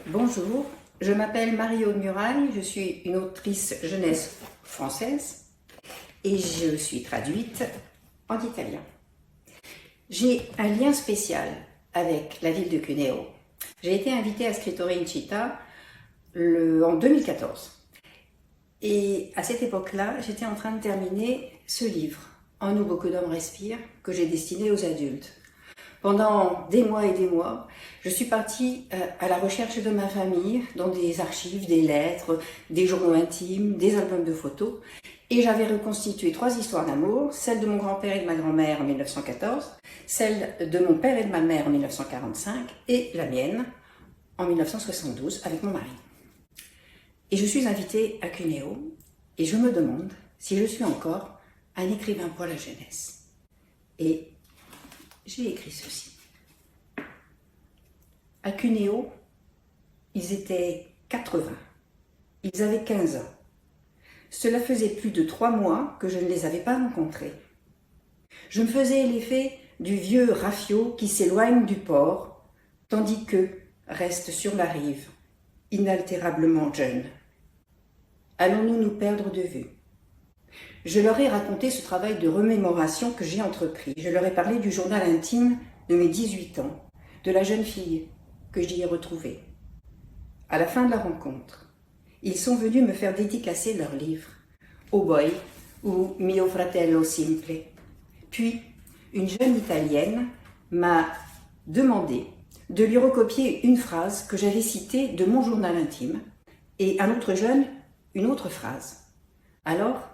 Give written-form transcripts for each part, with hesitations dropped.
Bonjour, je m'appelle Marie-Aude Muraille, je suis une autrice jeunesse française et je suis traduite en italien. J'ai un lien spécial avec la ville de Cuneo. J'ai été invitée à Scrittore in Città en 2014. Et à cette époque-là, j'étais en train de terminer ce livre, En où beaucoup d'hommes respirent, que j'ai destiné aux adultes. Pendant des mois et des mois, je suis partie à la recherche de ma famille, dans des archives, des lettres, des journaux intimes, des albums de photos. Et j'avais reconstitué 3 histoires d'amour, celle de mon grand-père et de ma grand-mère en 1914, celle de mon père et de ma mère en 1945, et la mienne en 1972 avec mon mari. Et je suis invitée à Cuneo, et je me demande si je suis encore un écrivain pour la jeunesse. Et j'ai écrit ceci. À Cuneo, ils étaient 80. Ils avaient 15 ans. Cela faisait plus de 3 mois que je ne les avais pas rencontrés. Je me faisais l'effet du vieux rafio qui s'éloigne du port, tandis qu'eux restent sur la rive, inaltérablement jeunes. Allons-nous nous perdre de vue? Je leur ai raconté ce travail de remémoration que j'ai entrepris. Je leur ai parlé du journal intime de mes 18 ans, de la jeune fille que j'y ai retrouvée. À la fin de la rencontre, ils sont venus me faire dédicacer leur livre, O Boy ou Mio Fratello Simple. Puis, une jeune Italienne m'a demandé de lui recopier une phrase que j'avais citée de mon journal intime et un autre jeune, une autre phrase. Alors,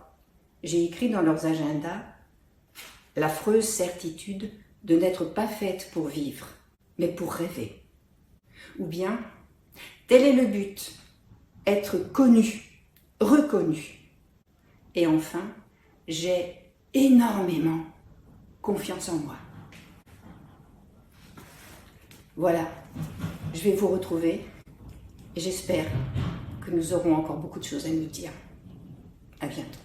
j'ai écrit dans leurs agendas l'affreuse certitude de n'être pas faite pour vivre, mais pour rêver. Ou bien, tel est le but, être connu, reconnu. Et enfin, j'ai énormément confiance en moi. Voilà, je vais vous retrouver et j'espère que nous aurons encore beaucoup de choses à nous dire. À bientôt.